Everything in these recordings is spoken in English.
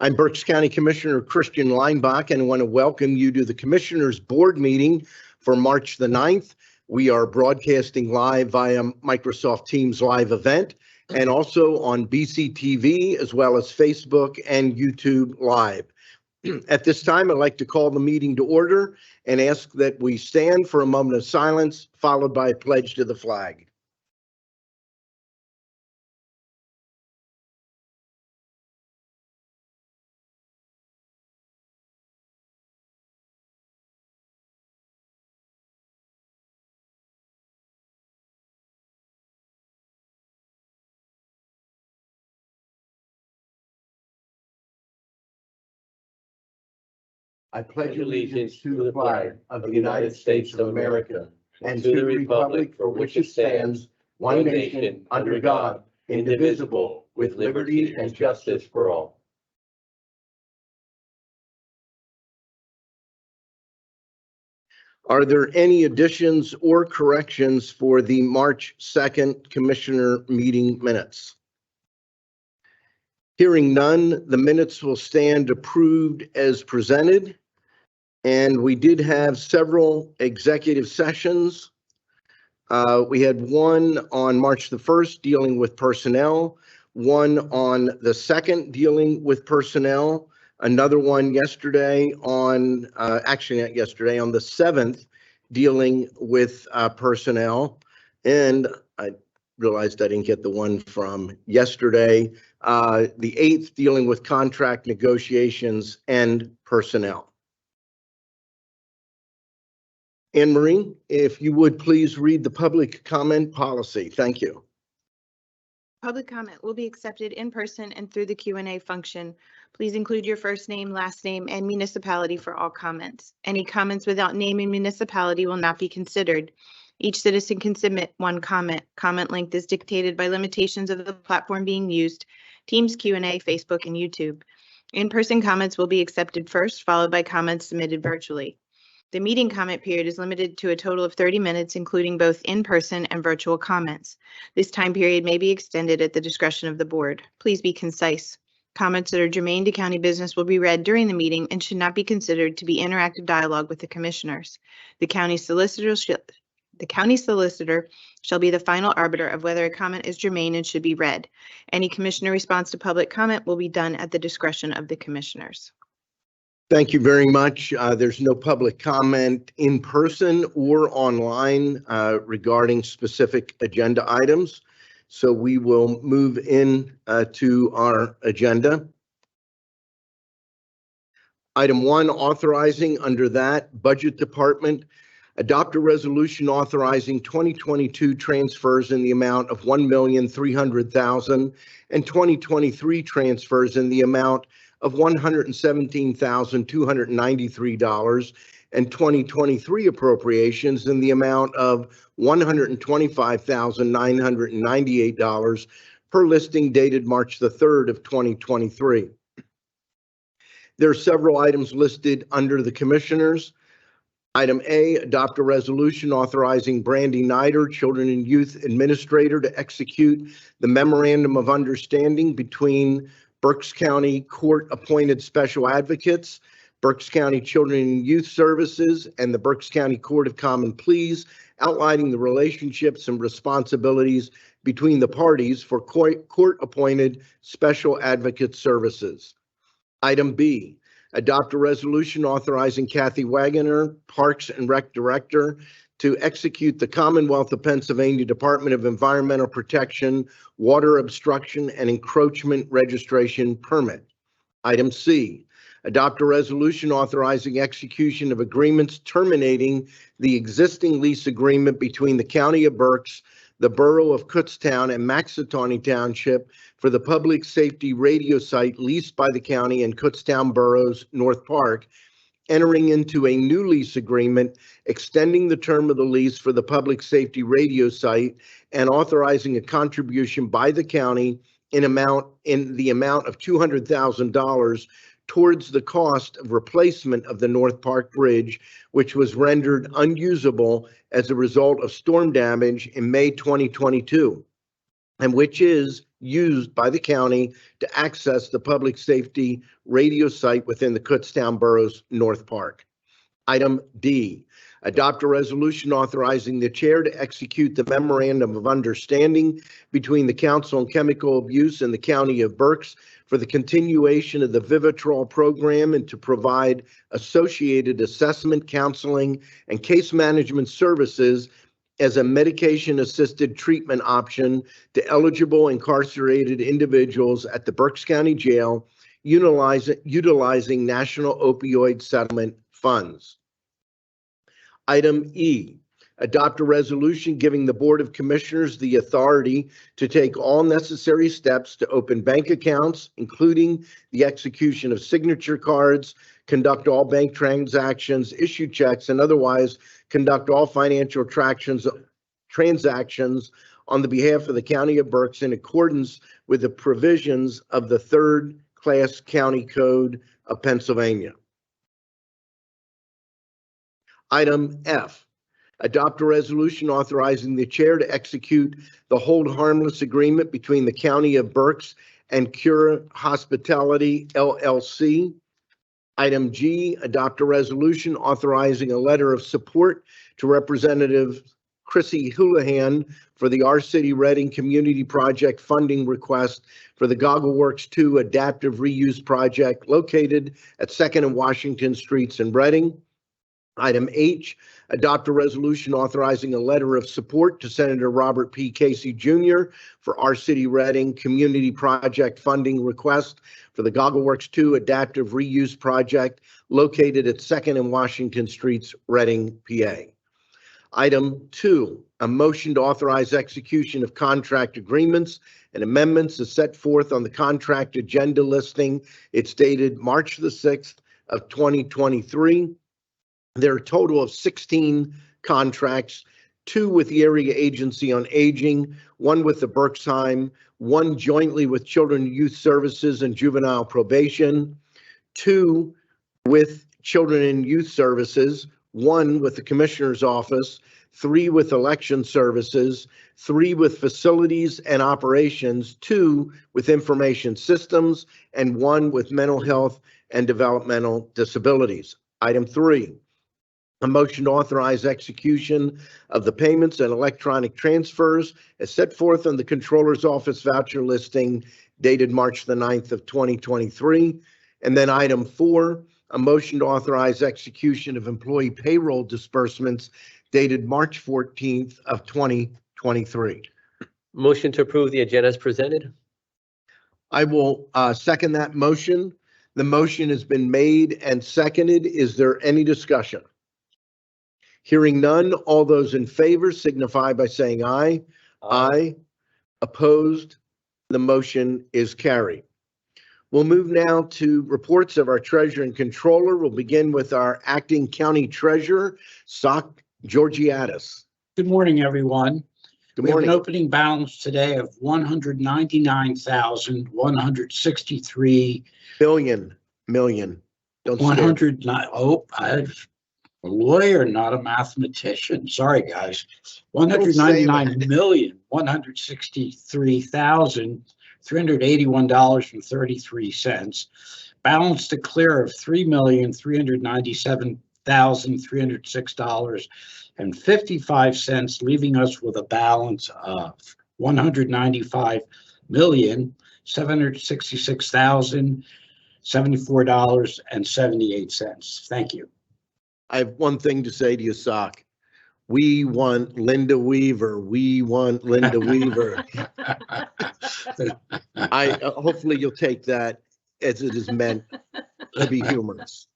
I'm Berks County Commissioner Christian Leinbach, and I want to welcome you to the Commissioners Board meeting for March the 9th. We are broadcasting live via Microsoft Teams live event and also on BCTV as well as Facebook and YouTube Live. At this time, I'd like to call the meeting to order and ask that we stand for a moment of silence, followed by a pledge to the flag. I pledge allegiance to the flag of the United States of America and to the republic for which it stands, one nation, under God, indivisible, with liberty and justice for all. Are there any additions or corrections for the March 2nd Commissioner meeting minutes? Hearing none, the minutes will stand approved as presented. And we did have several executive sessions. We had one on March the 1st dealing with personnel, one on the 2nd dealing with personnel, another one yesterday on, actually not yesterday, on the 7th dealing with personnel. And I realized I didn't get the one from yesterday, the 8th dealing with contract negotiations and personnel. Anne Marie, if you would please read the public comment policy. Thank you. Public comment will be accepted in person and through the Q&A function. Please include your first name, last name, and municipality for all comments. Any comments without name and municipality will not be considered. Each citizen can submit one comment. Comment length is dictated by limitations of the platform being used, Teams, Q&A, Facebook, and YouTube. In-person comments will be accepted first, followed by comments submitted virtually. The meeting comment period is limited to a total of 30 minutes, including both in-person and virtual comments. This time period may be extended at the discretion of the board. Please be concise. Comments that are germane to county business will be read during the meeting and should not be considered to be interactive dialogue with the commissioners. The county solicitor shall be the final arbiter of whether a comment is germane and should be read. Any commissioner response to public comment will be done at the discretion of the commissioners. Thank you very much. There's no public comment in person or online regarding specific agenda items. So we will move in to our agenda. Item 1, authorizing under that Budget Department, adopt a resolution authorizing 2022 transfers in the amount of $1,300,000 and 2023 transfers in the amount of $117,293 and 2023 appropriations in the amount of $125,998 per listing dated March the 3rd of 2023. There are several items listed under the commissioners. Item A, adopt a resolution authorizing Brandy Nider, Children and Youth Administrator, to execute the Memorandum of Understanding between Berks County Court-appointed special advocates, Berks County Children and Youth Services, and the Berks County Court of Common Pleas, outlining the relationships and responsibilities between the parties for court-appointed special advocate services. Item B, adopt a resolution authorizing Kathy Wagoner, Parks and Rec Director, to execute the Commonwealth of Pennsylvania Department of Environmental Protection Water Obstruction and Encroachment Registration Permit. Item C, adopt a resolution authorizing execution of agreements terminating the existing lease agreement between the County of Berks, the Borough of Kutztown, and Maxatawny Township for the public safety radio site leased by the county and Kutztown Borough's North Park, entering into a new lease agreement, extending the term of the lease for the public safety radio site, and authorizing a contribution by the county in the amount of $200,000 towards the cost of replacement of the North Park Bridge, which was rendered unusable as a result of storm damage in May 2022. and which is used by the county to access the public safety radio site within the Kutztown Borough's North Park. Item D, adopt a resolution authorizing the chair to execute the memorandum of understanding between the Council on Chemical Abuse and the County of Berks for the continuation of the Vivitrol program and to provide associated assessment, counseling, and case management services as a medication-assisted treatment option to eligible incarcerated individuals at the Berks County Jail, utilizing national opioid settlement funds. Item E, adopt a resolution giving the Board of Commissioners the authority to take all necessary steps to open bank accounts, including the execution of signature cards, conduct all bank transactions, issue checks, and otherwise conduct all financial transactions on the behalf of the County of Berks in accordance with the provisions of the Third Class County Code of Pennsylvania. Item F, adopt a resolution authorizing the chair to execute the hold harmless agreement between the County of Berks and Cura Hospitality, LLC. Item G, adopt a resolution authorizing a letter of support to Representative Chrissy Houlihan for the Our City Reading Community Project funding request for the Goggleworks 2 Adaptive Reuse Project located at 2nd and Washington Streets in Reading. Item H, adopt a resolution authorizing a letter of support to Senator Robert P. Casey Jr. for Our City Reading Community Project funding request for the Goggleworks 2 Adaptive Reuse Project located at 2nd and Washington Streets, Reading, PA. Item 2, a motion to authorize execution of contract agreements and amendments as set forth on the contract agenda listing. It's dated March the 6th of 2023. There are a total of 16 contracts, 2 with the Area Agency on Aging, 1 with the Berksheim, 1 jointly with Children and Youth Services and Juvenile Probation, 2 with Children and Youth Services, 1 with the Commissioner's Office, 3 with Election Services, 3 with Facilities and Operations, 2 with Information Systems, and 1 with Mental Health and Developmental Disabilities. Item 3, a motion to authorize execution of the payments and electronic transfers as set forth on the Controller's Office voucher listing dated March the 9th of 2023. And then item 4, a motion to authorize execution of employee payroll disbursements dated March 14th of 2023. Motion to approve the agenda as presented. I will second that motion. The motion has been made and seconded. Is there any discussion? Hearing none, all those in favor signify by saying aye. Aye. Opposed? The motion is carried. We'll move now to reports of our treasurer and controller. We'll begin with our acting county treasurer, Sock Georgiadis. Good morning, everyone. Good We have an morning. opening balance today of $199,163. Million. Don't scare me. 109. Oh, I'm a lawyer, not a mathematician. Sorry, guys. $199,163,381.33. Balance to clear of $3,397,306.55, leaving us with a balance of $195,766,074.78. Thank you. I have one thing to say to you, Sock. We want Linda Weaver. We want Linda Weaver. Hopefully you'll take that as it is meant to be humorous.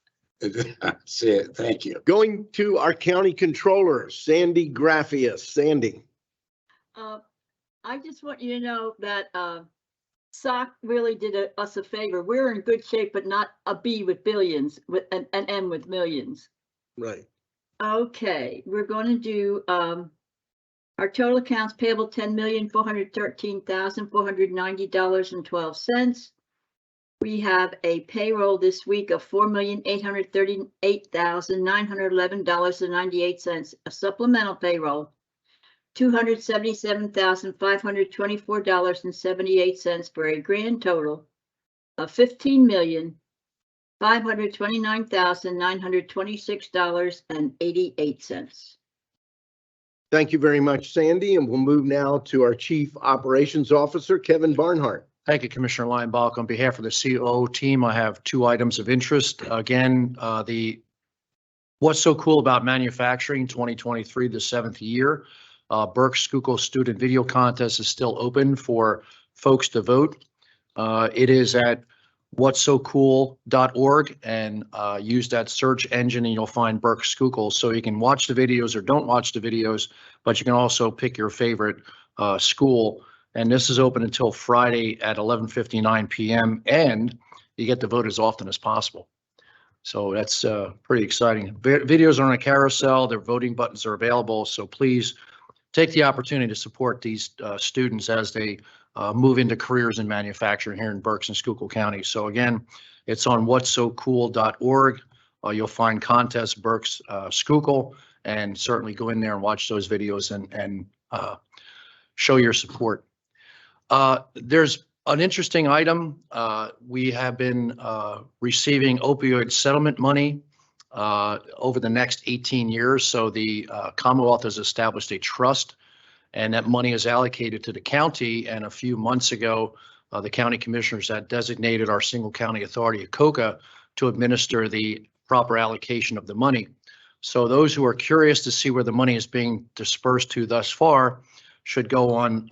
That's it. Thank you. Going to our county controller, Sandy Graffius. Sandy. I just want you to know that SOC really did us a favor. We're in good shape, but not a B with billions, with an M with millions. Right. Okay, we're going to do our total accounts payable $10,413,490.12. We have a payroll this week of $4,838,911.98, a supplemental payroll $277,524.78 for a grand total of $15,529,926.88. Thank you very much, Sandy. And we'll move now to our Chief Operations Officer, Kevin Barnhart. Thank you, Commissioner Linebaugh. On behalf of the COO team, I have two items of interest. Again, the What's So Cool About Manufacturing 2023, the seventh year. Berks Schuylkill Student Video Contest is still open for folks to vote. It is at what'ssocool.org and use that search engine and you'll find Berks Schuylkill. So you can watch the videos or don't watch the videos, but you can also pick your favorite school. And this is open until Friday at 11:59 p.m. and you get to vote as often as possible. So that's pretty exciting. Videos are on a carousel. Their voting buttons are available. So please take the opportunity to support these students as they move into careers in manufacturing here in Berks and Schuylkill County. So again, it's on what'ssocool.org. You'll find contests Berks Schuylkill, and certainly go in there and watch those videos and show your support. There's an interesting item. We have been receiving opioid settlement money over the next 18 years. So the Commonwealth has established a trust, and that money is allocated to the county. And a few months ago, the county commissioners had designated our single county authority of COCA to administer the proper allocation of the money. So those who are curious to see where the money is being dispersed to thus far should go on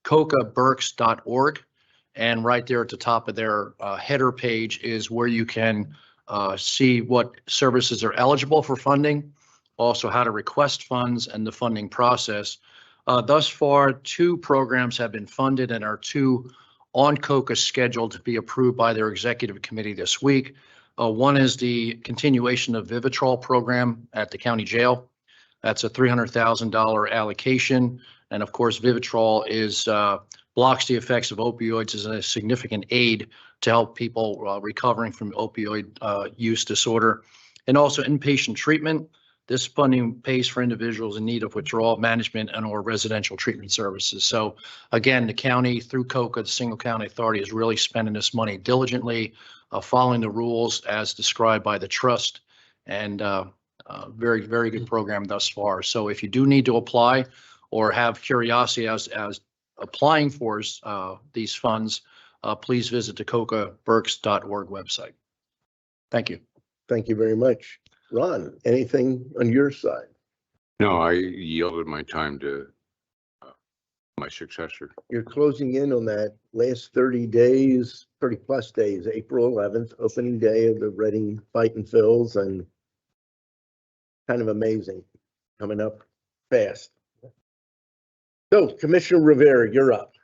cocaberks.org. And right there at the top of their header page is where you can see what services are eligible for funding, also how to request funds and the funding process. Thus far, 2 programs have been funded and are 2 on COCA scheduled to be approved by their executive committee this week. One is the continuation of Vivitrol program at the county jail. That's a $300,000 allocation. And of course, Vivitrol is blocks the effects of opioids as a significant aid to help people recovering from opioid use disorder. And also inpatient treatment. This funding pays for individuals in need of withdrawal management and or residential treatment services. So again, the county through COCA, the single county authority, is really spending this money diligently, following the rules as described by the trust, and very, very good program thus far. So if you do need to apply or have curiosity as applying for these funds, please visit the cocaberks.org website. Thank you. Thank you very much. Ron, anything on your side? No, I yielded my time to my successor. You're closing in on that last 30 days, 30 plus days, April 11th, opening day of the Reading Fight and Fills, and kind of amazing, coming up fast. So Commissioner Rivera, you're up.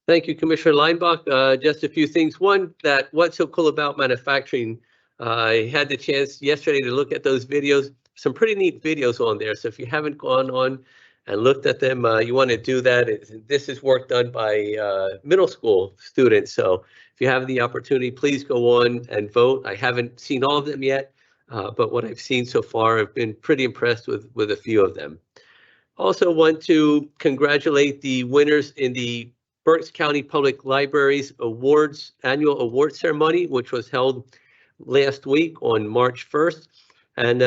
Thank you, Commissioner Linebaugh. Just a few things. One, that What's So Cool About Manufacturing. I had the chance yesterday to look at those videos. Some pretty neat videos on there. So if you haven't gone on and looked at them, you want to do that. This is work done by middle school students. So if you have the opportunity, please go on and vote. I haven't seen all of them yet, but what I've seen so far, I've been pretty impressed with a few of them. Also want to congratulate the winners in the Berks County Public Libraries Awards annual award ceremony, which was held last week on March 1st. And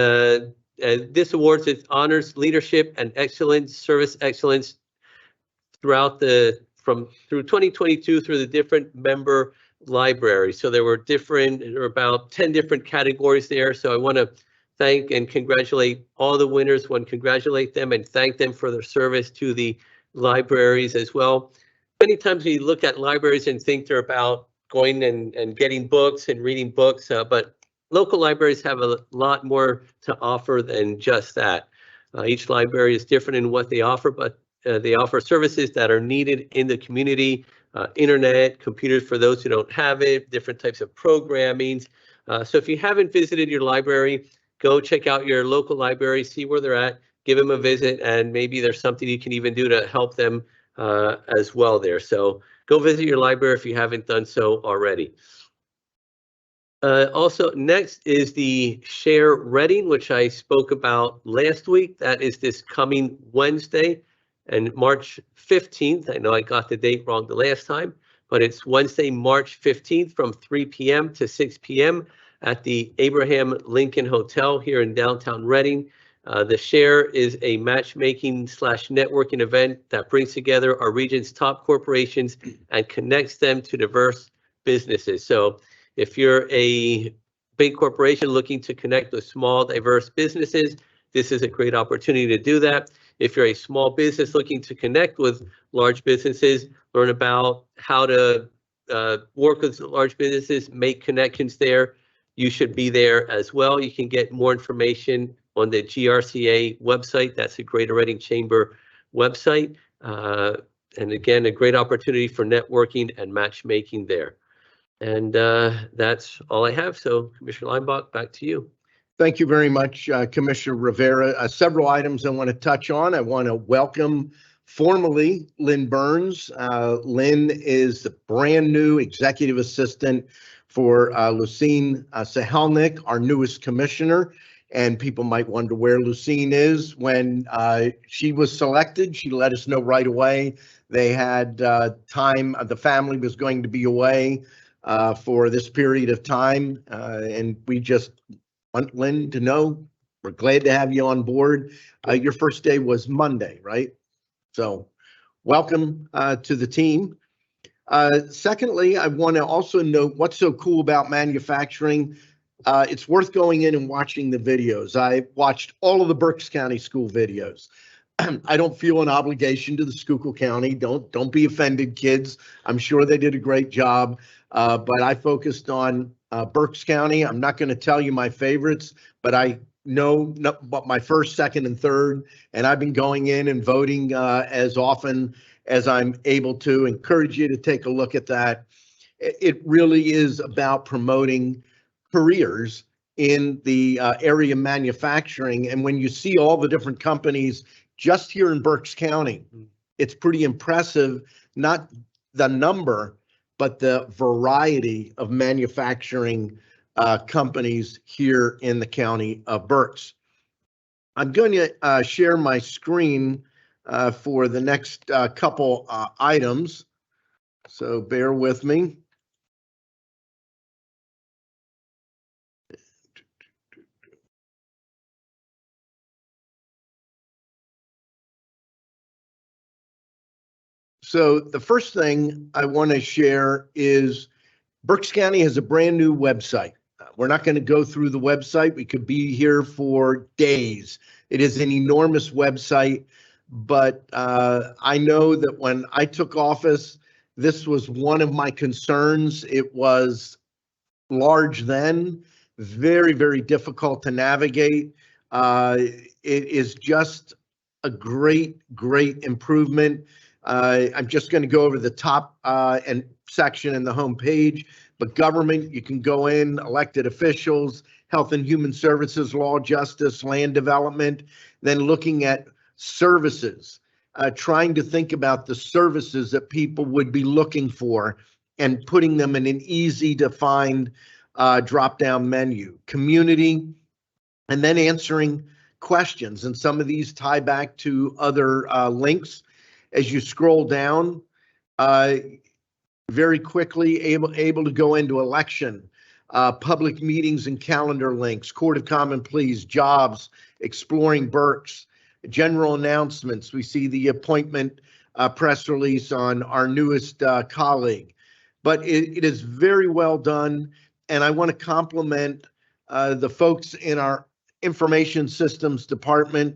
this awards it honors leadership and excellence, service excellence throughout through 2022 through the different member libraries. So there were about 10 different categories there. So I want to thank and congratulate all the winners. Want to congratulate them and thank them for their service to the libraries as well. Many times we look at libraries and think they're about going and getting books and reading books, but local libraries have a lot more to offer than just that. Each library is different in what they offer, but they offer services that are needed in the community, internet, computers for those who don't have it, different types of programming. So if you haven't visited your library, go check out your local library, see where they're at, give them a visit, and maybe there's something you can even do to help them as well there. So go visit your library if you haven't done so already. Also, next is the Share Reading, which I spoke about last week. That is this coming Wednesday and March 15th. I know I got the date wrong the last time, but it's Wednesday, March 15th from 3 p.m. to 6 p.m. at the Abraham Lincoln Hotel here in downtown Reading. The Share is a matchmaking / networking event that brings together our region's top corporations and connects them to diverse businesses. So if you're a big corporation looking to connect with small, diverse businesses, this is a great opportunity to do that. If you're a small business looking to connect with large businesses, learn about how to work with large businesses, make connections there, you should be there as well. You can get more information on the GRCA website. That's the Greater Reading Chamber website. And again, a great opportunity for networking and matchmaking there. And that's all I have. So Commissioner Linebaugh, back to you. Thank you very much, Commissioner Rivera. Several items I want to touch on. I want to welcome formally Lynn Burns. Lynn is the brand new executive assistant for Lucine Sahelnik, our newest commissioner. And people might wonder where Lucine is. When she was selected, she let us know right away. They had time, the family was going to be away for this period of time. And we just want Lynn to know we're glad to have you on board. Your first day was Monday, right? So welcome to the team. Secondly, I want to also note what's so cool about manufacturing. It's worth going in and watching the videos. I watched all of the Berks County school videos. I don't feel an obligation to the Schuylkill County. Don't be offended, kids. I'm sure they did a great job, but I focused on Berks County. I'm not going to tell you my favorites, but I know what my first, second, and third, and I've been going in and voting as often as I'm able to. Encourage you to take a look at that. It really is about promoting careers in the area of manufacturing. And when you see all the different companies just here in Berks County, it's pretty impressive, not the number, but the variety of manufacturing companies here in the county of Berks. I'm going to share my screen for the next couple items, so bear with me. So the first thing I want to share is Berks County has a brand new website. We're not going to go through the website. We could be here for days. It is an enormous website, but I know that when I took office, this was one of my concerns. It was large then, very, very difficult to navigate. It is just a great, great improvement. I'm just going to go over the top and section in the home page, but government, you can go in, elected officials, health and human services, law, justice, land development, then looking at services, trying to think about the services that people would be looking for and putting them in an easy to find drop-down menu. Community, and then answering questions. And some of these tie back to other links. As you scroll down, very quickly able to go into election, public meetings and calendar links, Court of Common Pleas, jobs, exploring Berks, general announcements. We see the appointment press release on our newest colleague, but it is very well done. And I want to compliment the folks in our information systems department.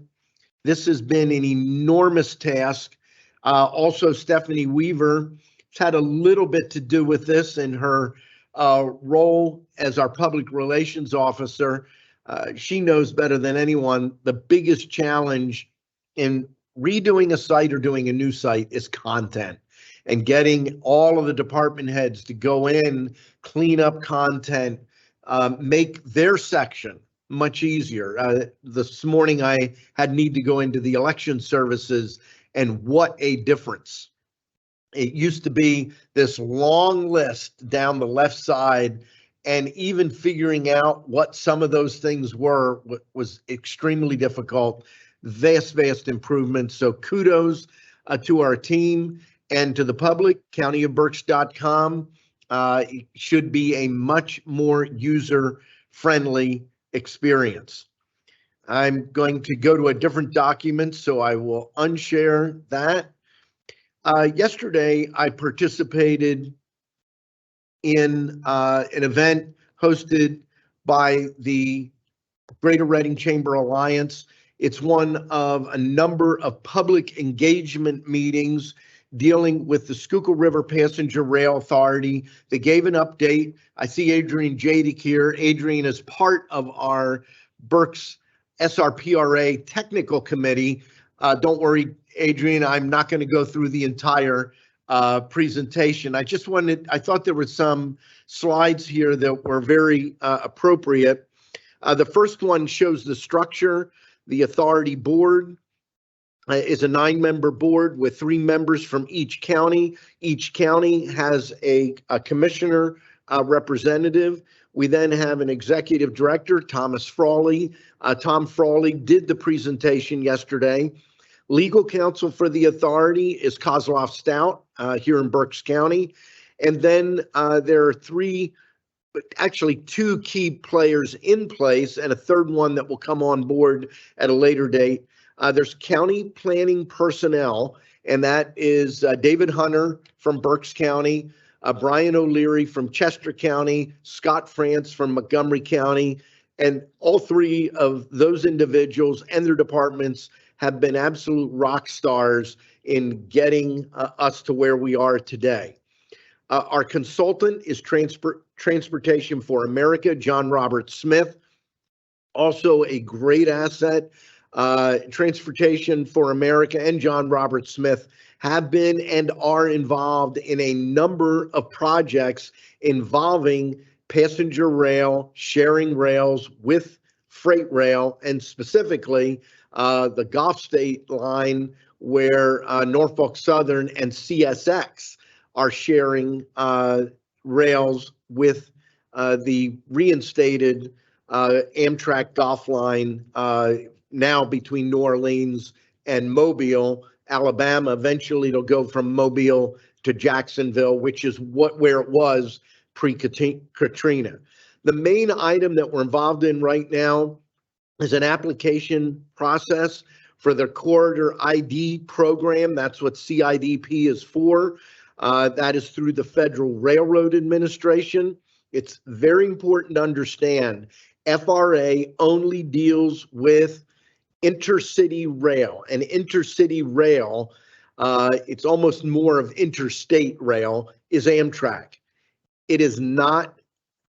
This has been an enormous task. Also, Stephanie Weaver has had a little bit to do with this in her role as our public relations officer. She knows better than anyone the biggest challenge in redoing a site or doing a new site is content, and getting all of the department heads to go in, clean up content, make their section much easier. This morning I had need to go into the election services, and what a difference. It used to be this long list down the left side, and even figuring out what some of those things were was extremely difficult. Vast improvements. So kudos to our team and to the public. countyofberks.com should be a much more user-friendly experience. I'm going to go to a different document, so I will unshare that. Yesterday, I participated in an event hosted by the Greater Reading Chamber Alliance. It's one of a number of public engagement meetings dealing with the Schuylkill River Passenger Rail Authority. They gave an update. I see Adrian Jadik here. Adrian is part of our Berks SRPRA technical committee. Don't worry, Adrian, I'm not going to go through the entire presentation. I thought there were some slides here that were very appropriate. The first one shows the structure. The authority board is a 9-member board with 3 members from each county. Each county has a commissioner representative. We then have an executive director, Thomas Frawley. Tom Frawley did the presentation yesterday. Legal counsel for the authority is Kozloff Stout here in Berks County. And then there are 2 key players in place and a third one that will come on board at a later date. There's county planning personnel, and that is David Hunter from Berks County, Brian O'Leary from Chester County, Scott France from Montgomery County, and all 3 of those individuals and their departments have been absolute rock stars in getting us to where we are today. Our consultant is Transportation for America, John Robert Smith, also a great asset. Transportation for America and John Robert Smith have been and are involved in a number of projects involving passenger rail, sharing rails with freight rail, and specifically the Gulf State line where Norfolk Southern and CSX are sharing rails with the reinstated Amtrak Gulf line now between New Orleans and Mobile, Alabama. Eventually it'll go from Mobile to Jacksonville, which is where it was pre-Katrina. The main item that we're involved in right now is an application process for the Corridor ID program. That's what CIDP is for. That is through the Federal Railroad Administration. It's very important to understand FRA only deals with intercity rail, and intercity rail, it's almost more of interstate rail, is Amtrak. It is not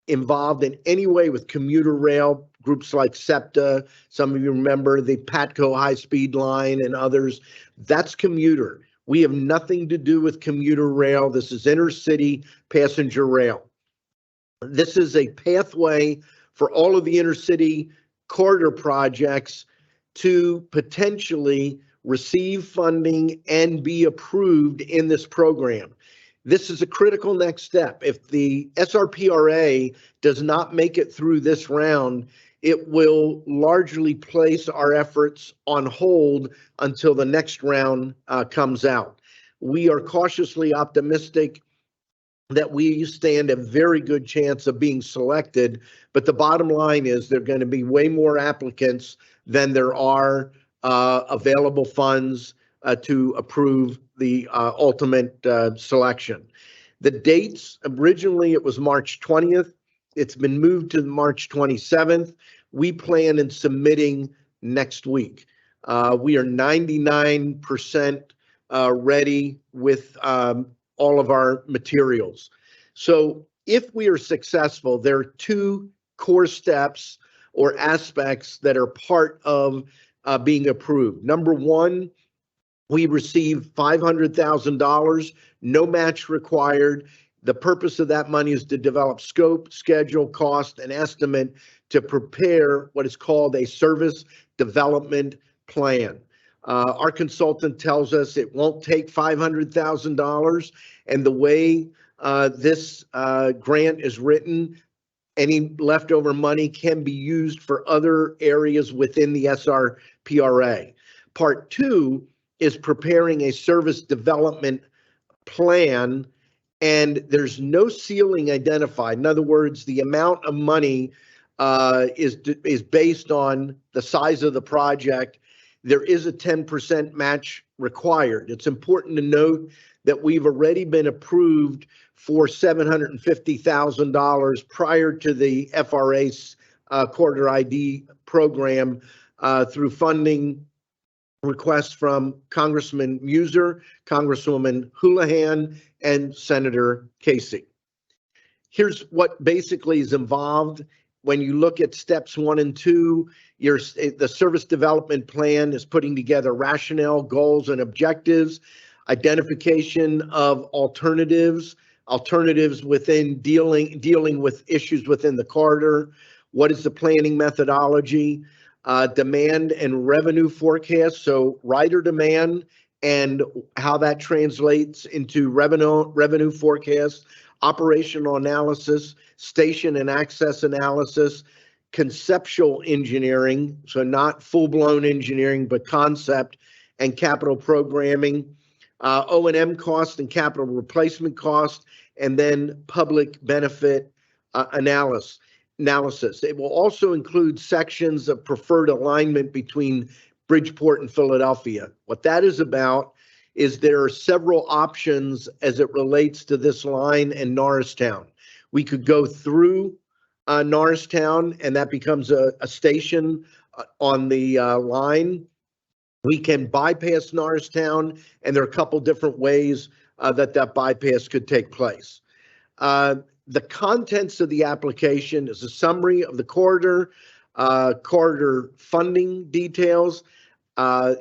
involved in any way with commuter rail, groups like SEPTA. Some of you remember the Patco high-speed line and others. That's commuter. We have nothing to do with commuter rail. This is intercity passenger rail. This is a pathway for all of the intercity corridor projects to potentially receive funding and be approved in this program. This is a critical next step. If the SRPRA does not make it through this round, it will largely place our efforts on hold until the next round comes out. We are cautiously optimistic that we stand a very good chance of being selected, but the bottom line is there are going to be way more applicants than there are available funds to approve the ultimate selection. The dates, originally it was March 20th. It's been moved to March 27th. We plan in submitting next week. We are 99% ready with all of our materials. So if we are successful, there are 2 core steps or aspects that are part of being approved. Number 1, we receive $500,000, no match required. The purpose of that money is to develop scope, schedule, cost, and estimate to prepare what is called a service development plan. Our consultant tells us it won't take $500,000, and the way this grant is written, Any leftover money can be used for other areas within the SRPRA. Part 2 is preparing a service development plan, and there's no ceiling identified. In other words, the amount of money is based on the size of the project. There is a 10% match required. It's important to note that we've already been approved for $750,000 prior to the FRA's Corridor ID program through funding requests from Congressman Muser, Congresswoman Houlihan, and Senator Casey. Here's what basically is involved. When you look at steps 1 and 2, the service development plan is putting together rationale, goals, and objectives, identification of alternatives within dealing with issues within the corridor. What is the planning methodology? Demand and revenue forecast, so rider demand and how that translates into revenue forecast, operational analysis, station and access analysis, conceptual engineering, so not full-blown engineering, but concept and capital programming, O&M cost and capital replacement cost, and then public benefit analysis. It will also include sections of preferred alignment between Bridgeport and Philadelphia. What that is about is there are several options as it relates to this line and Norristown. We could go through Norristown, and that becomes a station on the line. We can bypass Norristown, and there are a couple different ways that bypass could take place. The contents of the application is a summary of the corridor funding details,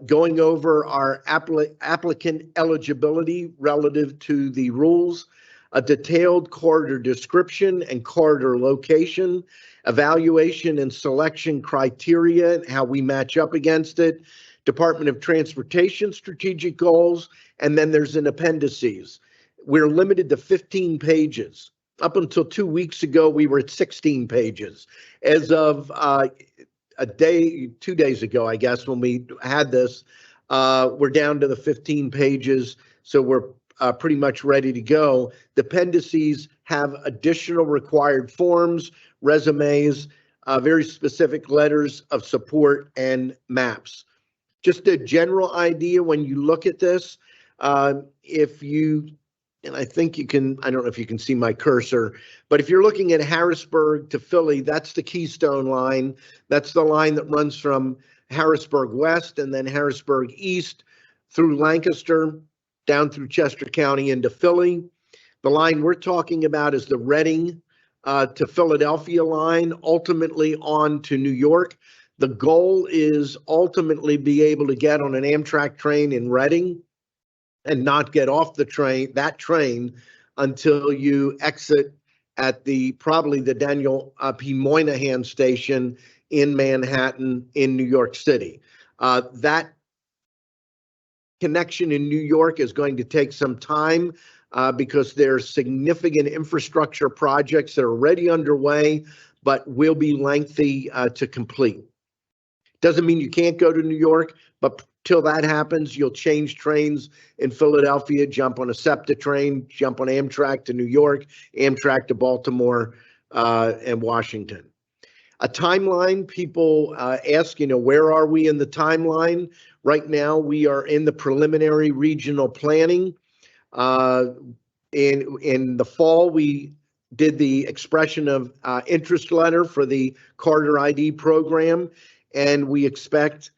going over our applicant eligibility relative to the rules, a detailed corridor description and corridor location, evaluation and selection criteria, and how we match up against it, Department of Transportation strategic goals, and then there's an appendices. We're limited to 15 pages. Up until 2 weeks ago, we were at 16 pages. As of 2 days ago, I guess, when we had this, we're down to the 15 pages, so we're pretty much ready to go. The appendices have additional required forms, resumes, very specific letters of support, and maps. Just a general idea when you look at this, and I think you can, I don't know if you can see my cursor, but if you're looking at Harrisburg to Philly, that's the Keystone line. That's the line that runs from Harrisburg West and then Harrisburg East through Lancaster, down through Chester County into Philly. The line we're talking about is the Reading to Philadelphia line, ultimately on to New York. The goal is ultimately be able to get on an Amtrak train in Reading and not get off that train until you exit at probably the Daniel P. Moynihan station in Manhattan in New York City. That connection in New York is going to take some time because there's significant infrastructure projects that are already underway, but will be lengthy to complete. Doesn't mean you can't go to New York, but till that happens, you'll change trains in Philadelphia, jump on a SEPTA train, jump on Amtrak to New York, Amtrak to Baltimore and Washington. A timeline, people ask, where are we in the timeline? Right now, we are in the preliminary regional planning. In the fall, we did the expression of interest letter for the Corridor ID program, and we expect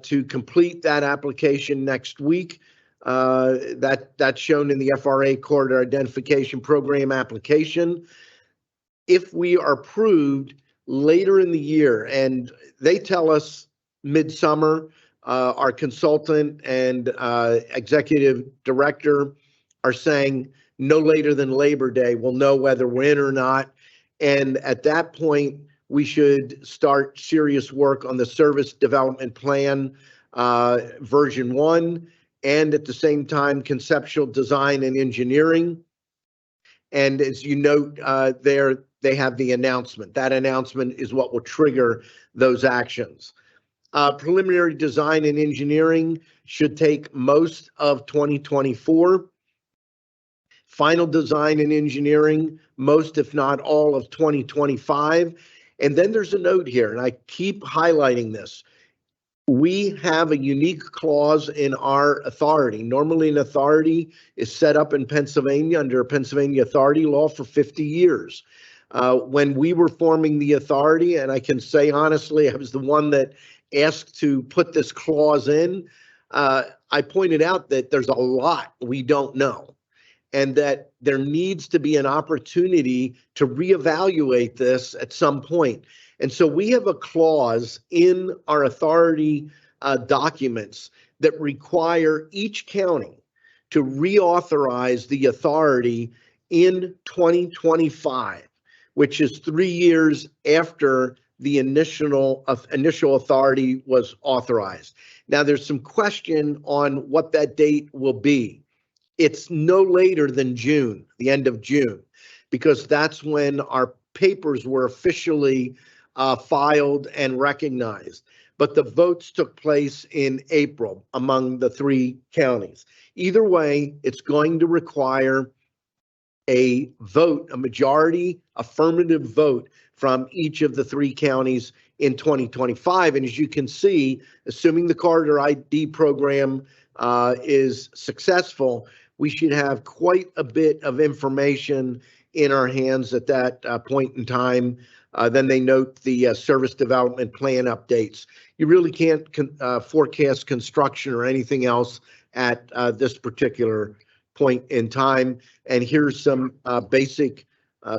to complete that application next week. That's shown in the FRA Corridor Identification Program application. If we are approved later in the year, and they tell us midsummer, our consultant and executive director are saying no later than Labor Day, we'll know whether we're in or not. And at that point, we should start serious work on the service development plan version 1, and at the same time, conceptual design and engineering. And as you note there, they have the announcement. That announcement is what will trigger those actions. Preliminary design and engineering should take most of 2024. Final design and engineering, most if not all of 2025. And then there's a note here, and I keep highlighting this. We have a unique clause in our authority. Normally an authority is set up in Pennsylvania under a Pennsylvania authority law for 50 years. When we were forming the authority, and I can say honestly, I was the one that asked to put this clause in, I pointed out that there's a lot we don't know, and that there needs to be an opportunity to reevaluate this at some point. And so we have a clause in our authority documents that require each county to reauthorize the authority in 2025, which is 3 years after the initial authority was authorized. Now, there's some question on what that date will be. It's no later than June, the end of June, because that's when our papers were officially filed and recognized. But the votes took place in April among the 3 counties. Either way, it's going to require a vote, a majority affirmative vote from each of the 3 counties in 2025. And as you can see, assuming the Corridor ID program is successful, we should have quite a bit of information in our hands at that point in time. Then they note the service development plan updates. You really can't forecast construction or anything else at this particular point in time. And here's some basic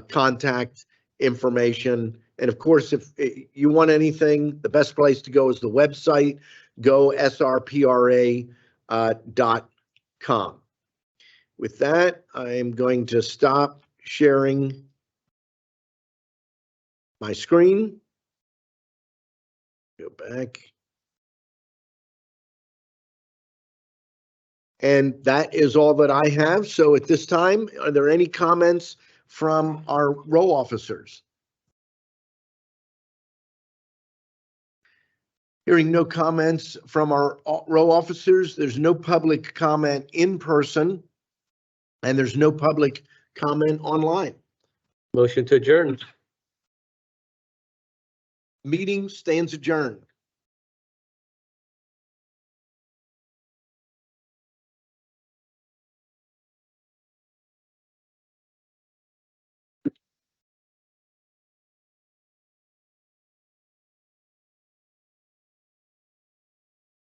contact information. And of course, if you want anything, the best place to go is the website, gosrpra.com. With that, I am going to stop sharing my screen. Go back. And that is all that I have. So at this time, are there any comments from our row officers? Hearing no comments from our row officers, there's no public comment in person, and there's no public comment online. Motion to adjourn. Meeting stands adjourned.